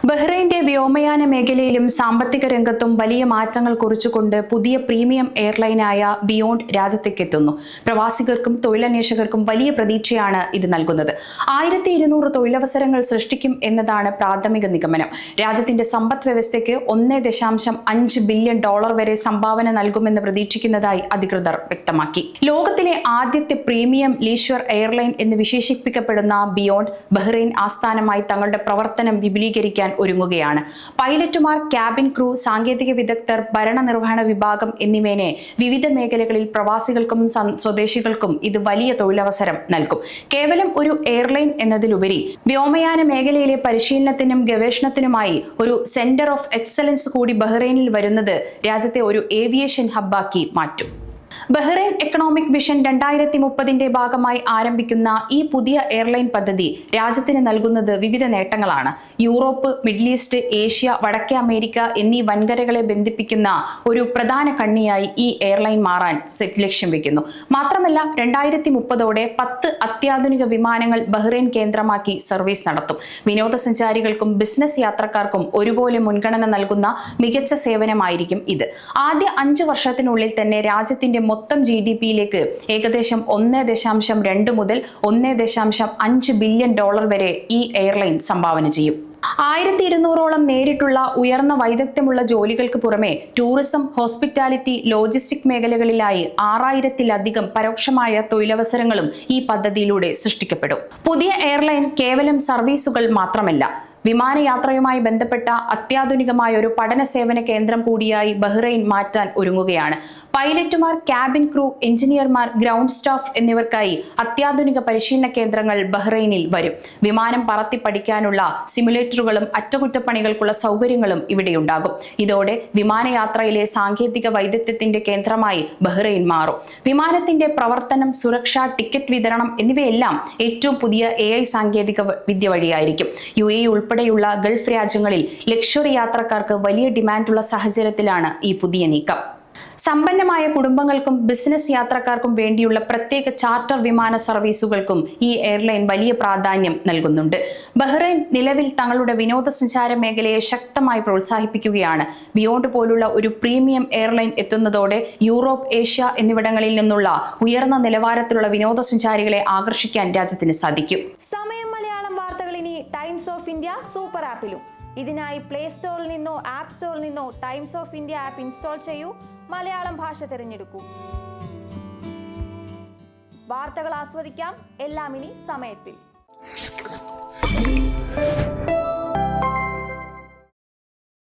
ബഹ്റൈന്റെ വ്യോമയാന മേഖലയിലും സാമ്പത്തിക രംഗത്തും വലിയ മാറ്റങ്ങൾ കുറിച്ചുകൊണ്ട് പുതിയ പ്രീമിയം എയർലൈനായ ബിയോണ്ട് രാജ്യത്തേക്കെത്തുന്നു. പ്രവാസികർക്കും തൊഴിലന്വേഷകർക്കും വലിയ പ്രതീക്ഷയാണ് ഇത് നൽകുന്നത്. 1200 തൊഴിലവസരങ്ങൾ സൃഷ്ടിക്കും എന്നതാണ് പ്രാഥമിക നിഗമനം. രാജ്യത്തിന്റെ സമ്പദ് വ്യവസ്ഥയ്ക്ക് $1.5 ബില്യൺ വരെ സംഭാവന നൽകുമെന്ന് പ്രതീക്ഷിക്കുന്നതായി അധികൃതർ വ്യക്തമാക്കി. ലോകത്തിലെ ആദ്യത്തെ പ്രീമിയം ലീഷർ എയർലൈൻ എന്ന് വിശേഷിപ്പിക്കപ്പെടുന്ന ബിയോണ്ട് ബഹ്റൈൻ ആസ്ഥാനമായി തങ്ങളുടെ പ്രവർത്തനം വിപുലീകരിക്കാൻ ഒരുങ്ങുകയാണ്. പൈലറ്റുമാർ, ക്യാബിൻ ക്രൂ, സാങ്കേതിക വിദഗ്ധർ, ഭരണനിർവഹണ വിഭാഗം എന്നിങ്ങനെ വിവിധ മേഖലകളിൽ പ്രവാസികൾക്കും സ്വദേശികൾക്കും ഇത് വലിയ തൊഴിലവസരം നൽകും. കേവലം ഒരു എയർലൈൻ എന്നതിലുപരി വ്യോമയാന മേഖലയിലെ പരിശീലനത്തിനും ഗവേഷണത്തിനുമായി ഒരു സെന്റർ ഓഫ് എക്സലൻസ് കൂടി ബഹ്റൈനിൽ വരുന്നത് രാജ്യത്തെ ഒരു ഏവിയേഷൻ ഹബ്ബാക്കി മാറ്റും. ബഹ്റൈൻ എക്കണോമിക് വിഷൻ 2030 ഭാഗമായി ആരംഭിക്കുന്ന ഈ പുതിയ എയർലൈൻ പദ്ധതി രാജ്യത്തിന് നൽകുന്നത് വിവിധ നേട്ടങ്ങളാണ്. യൂറോപ്പ്, മിഡിൽ ഈസ്റ്റ്, ഏഷ്യ, വടക്കേ അമേരിക്ക എന്നീ വൻകരകളെ ബന്ധിപ്പിക്കുന്ന ഒരു പ്രധാന കണ്ണിയായി ഈ എയർലൈൻ മാറാൻ ലക്ഷ്യം വെക്കുന്നു. മാത്രമല്ല 2030 10 അത്യാധുനിക വിമാനങ്ങൾ ബഹ്റൈൻ കേന്ദ്രമാക്കി സർവീസ് നടത്തും. വിനോദസഞ്ചാരികൾക്കും ബിസിനസ് യാത്രക്കാർക്കും ഒരുപോലെ മുൻഗണന നൽകുന്ന മികച്ച സേവനമായിരിക്കും ഇത്. ആദ്യ 5 വർഷത്തിനുള്ളിൽ തന്നെ രാജ്യത്തിന്റെ മൊത്തം GDP-യിലേക്ക് ഏകദേശം 1.2 മുതൽ 1.5 ബില്യൺ വരെ ഈ എയർലൈൻ സംഭാവന ചെയ്യും. 1200ഓളം നേരിട്ടുള്ള ഉയർന്ന വൈദഗ്ധ്യമുള്ള ജോലികൾക്ക് പുറമെ ടൂറിസം, ഹോസ്പിറ്റാലിറ്റി, ലോജിസ്റ്റിക് മേഖലകളിലായി 6000-ലധികം പരോക്ഷമായ തൊഴിലവസരങ്ങളും ഈ പദ്ധതിയിലൂടെ സൃഷ്ടിക്കപ്പെടും. പുതിയ എയർലൈൻ കേവലം സർവീസുകൾ മാത്രമല്ല, വിമാനയാത്രയുമായി ബന്ധപ്പെട്ട അത്യാധുനികമായ ഒരു പഠന സേവന കേന്ദ്രം കൂടിയായി ബഹ്റൈൻ മാറ്റാൻ ഒരുങ്ങുകയാണ്. പൈലറ്റുമാർ, ക്യാബിൻ ക്രൂ, എഞ്ചിനീയർമാർ, ഗ്രൗണ്ട് സ്റ്റാഫ് എന്നിവർക്കായി അത്യാധുനിക പരിശീലന കേന്ദ്രങ്ങൾ ബഹ്റൈനിൽ വരും. വിമാനം പറത്തി പഠിക്കാനുള്ള സിമുലേറ്ററുകളും അറ്റകുറ്റപ്പണികൾക്കുള്ള സൗകര്യങ്ങളും ഇവിടെയുണ്ടാകും. ഇതോടെ വിമാനയാത്രയിലെ സാങ്കേതിക വൈദഗ്ധ്യത്തിന്റെ കേന്ദ്രമായി ബഹ്റൈൻ മാറും. വിമാനത്തിന്റെ പ്രവർത്തനം, സുരക്ഷ, ടിക്കറ്റ് വിതരണം എന്നിവയെല്ലാം ഏറ്റവും പുതിയ AI സാങ്കേതിക വിദ്യ വഴിയായിരിക്കും. UAE ഉൾപ്പെടെയുള്ള ഗൾഫ് രാജ്യങ്ങളിൽ ലക്ഷറി യാത്രക്കാർക്ക് വലിയ ഡിമാൻഡുള്ള സാഹചര്യത്തിലാണ് ഈ പുതിയ നീക്കം. സമ്പന്നമായ കുടുംബങ്ങൾക്കും ബിസിനസ് യാത്രക്കാർക്കും വേണ്ടിയുള്ള പ്രത്യേക ചാർട്ടർ വിമാന സർവീസുകൾക്കും ഈ എയർലൈൻ വലിയ പ്രാധാന്യം നൽകുന്നുണ്ട്. ബഹ്റൈൻ നിലവിൽ തങ്ങളുടെ വിനോദസഞ്ചാര മേഖലയെ ശക്തമായി പ്രോത്സാഹിപ്പിക്കുകയാണ്. ബിയോണ്ട് പോലുള്ള ഒരു പ്രീമിയം എയർലൈൻ എത്തുന്നതോടെ യൂറോപ്പ്, ഏഷ്യ എന്നിവിടങ്ങളിൽ നിന്നുള്ള ഉയർന്ന നിലവാരത്തിലുള്ള വിനോദസഞ്ചാരികളെ ആകർഷിക്കാൻ രാജ്യത്തിന് സാധിക്കും. സമയം മലയാളം വാർത്തകൾ ഇനി ടൈംസ് ഓഫ് ഇന്ത്യ സൂപ്പർ ആപ്പിലും. ഇതിനായി പ്ലേ സ്റ്റോറിൽ നിന്നോ ആപ്പ് സ്റ്റോറിൽ നിന്നോ times of India app install ചെയ്യൂ. മലയാളം ഭാഷ തിരഞ്ഞെടുക്കൂ. വാർത്തകൾ ആസ്വദിക്കാം. എല്ലാം ഇനി സമയത്തിൽ.